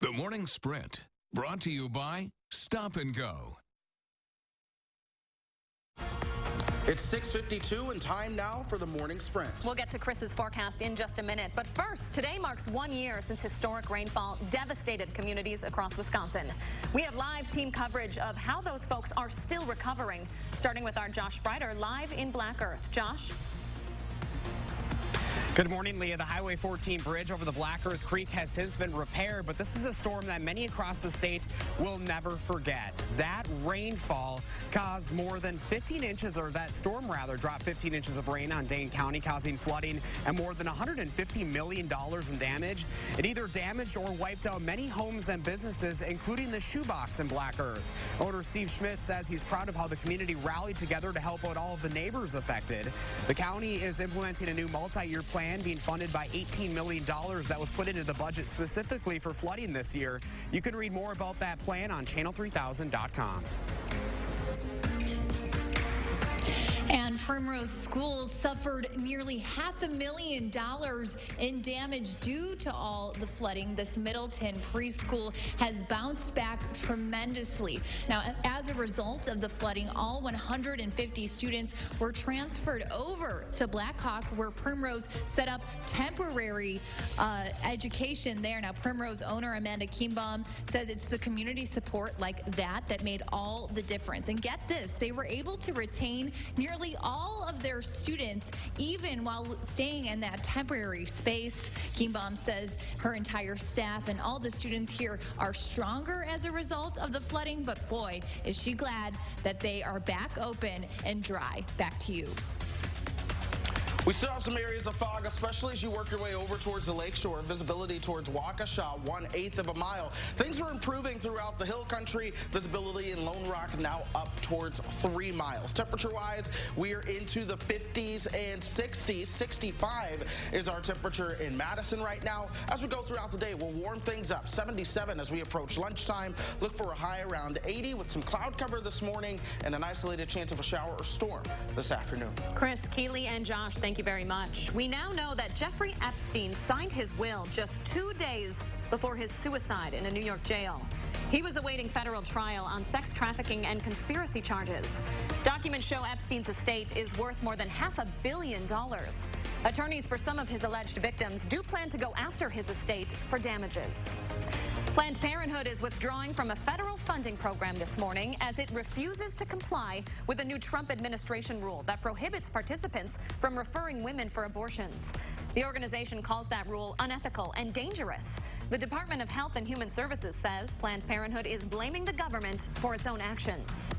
The Morning Sprint, brought to you by Stop and Go. It's 6:52 and time now for the Morning Sprint. We'll get to Chris's forecast in just a minute. But first, today marks 1 year since historic rainfall devastated communities across Wisconsin. We have live team coverage of how those folks are still recovering, starting with our Josh Sprider live in Black Earth. Josh? Good morning, Leah. The Highway 14 bridge over the Black Earth Creek has since been repaired, but this is a storm that many across the state will never forget. That rainfall caused more than 15 inches, or that storm rather, dropped 15 inches of rain on Dane County, causing flooding and more than $150 million in damage. It either damaged or wiped out many homes and businesses, including the Shoebox in Black Earth. Owner Steve Schmidt says he's proud of how the community rallied together to help out all of the neighbors affected. The county is implementing a new multi-year plan being funded by $18 million that was put into the budget specifically for flooding this year. You can read more about that plan on channel3000.com. And Primrose Schools suffered nearly $500,000 in damage due to all the flooding. This Middleton preschool has bounced back tremendously. Now, as a result of the flooding, all 150 students were transferred over to Blackhawk, where Primrose set up temporary education there. Now, Primrose owner Amanda Kienbaum says it's the community support like that that made all the difference. And get this, they were able to retain nearly all of their students, even while staying in that temporary space. Kienbaum says her entire staff and all the students here are stronger as a result of the flooding, but boy, is she glad that they are back open and dry. Back to you. We still have some areas of fog, especially as you work your way over towards the lakeshore. Visibility towards Waukesha, 1/8 of a mile. Things are improving throughout the hill country. Visibility in Lone Rock now up towards 3 miles. Temperature-wise, we are into the 50s and 60s. 65 is our temperature in Madison right now. As we go throughout the day, we'll warm things up. 77 as we approach lunchtime. Look for a high around 80 with some cloud cover this morning and an isolated chance of a shower or storm this afternoon. Chris, Keeley, and Josh, thank you very much. We now know that Jeffrey Epstein signed his will just 2 days before his suicide in a New York jail. He was awaiting federal trial on sex trafficking and conspiracy charges. Documents show Epstein's estate is worth more than $500 million. Attorneys for some of his alleged victims do plan to go after his estate for damages. Planned Parenthood is withdrawing from a federal funding program this morning as it refuses to comply with a new Trump administration rule that prohibits participants from referring women for abortions. The organization calls that rule unethical and dangerous. The Department of Health and Human Services says Planned Parenthood is blaming the government for its own actions.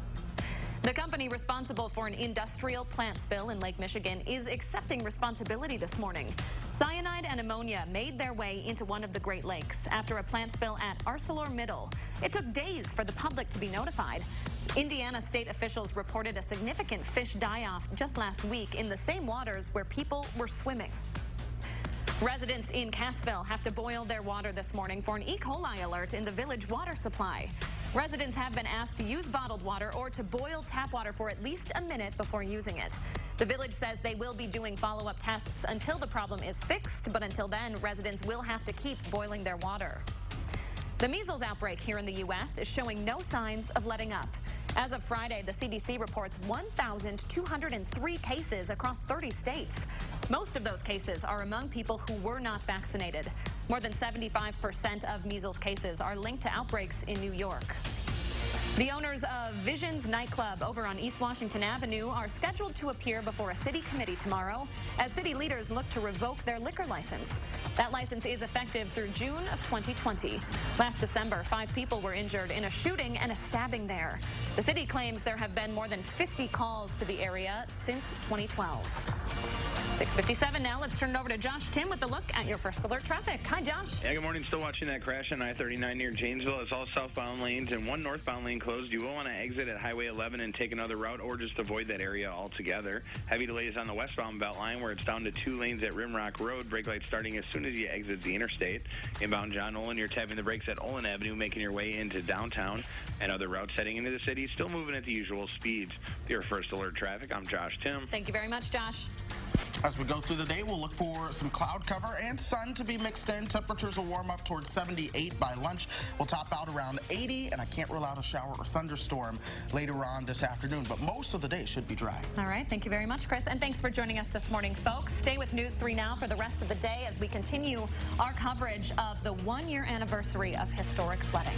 The company responsible for an industrial plant spill in Lake Michigan is accepting responsibility this morning. Cyanide and ammonia made their way into one of the Great Lakes after a plant spill at ArcelorMittal. It took days for the public to be notified. Indiana state officials reported a significant fish die-off just last week in the same waters where people were swimming. Residents in Cassville have to boil their water this morning for an E. coli alert in the village water supply. Residents have been asked to use bottled water or to boil tap water for at least a minute before using it. The village says they will be doing follow-up tests until the problem is fixed, but until then, residents will have to keep boiling their water. The measles outbreak here in the U.S. is showing no signs of letting up. As of Friday, the CDC reports 1,203 cases across 30 states. Most of those cases are among people who were not vaccinated. More than 75% of measles cases are linked to outbreaks in New York. The owners of Visions nightclub over on East Washington Avenue are scheduled to appear before a city committee tomorrow as city leaders look to revoke their liquor license. That license is effective through June of 2020. Last December, 5 people were injured in a shooting and a stabbing there. The city claims there have been more than 50 calls to the area since 2012. 6:57 now. Let's turn it over to Josh Tim with a look at your first alert traffic. Hi, Josh. Yeah, good morning. Still watching that crash on I-39 near Janesville. It's all southbound lanes and one northbound lane closed. You will want to exit at Highway 11 and take another route or just avoid that area altogether. Heavy delays on the westbound belt line where it's down to 2 lanes at Rimrock Road. Brake lights starting as soon as you exit the interstate. Inbound John Olin, you're tapping the brakes at Olin Avenue, making your way into downtown. And other routes heading into the city, still moving at the usual speeds. Your first alert traffic, I'm Josh Tim. Thank you very much, Josh. As we go through the day, we'll look for some cloud cover and sun to be mixed in. Temperatures will warm up towards 78 by lunch. We'll top out around 80, and I can't rule out a shower or thunderstorm later on this afternoon, but most of the day should be dry. All right. Thank you very much, Chris. And thanks for joining us this morning, folks. Stay with News 3 Now for the rest of the day as we continue our coverage of the one-year anniversary of historic flooding.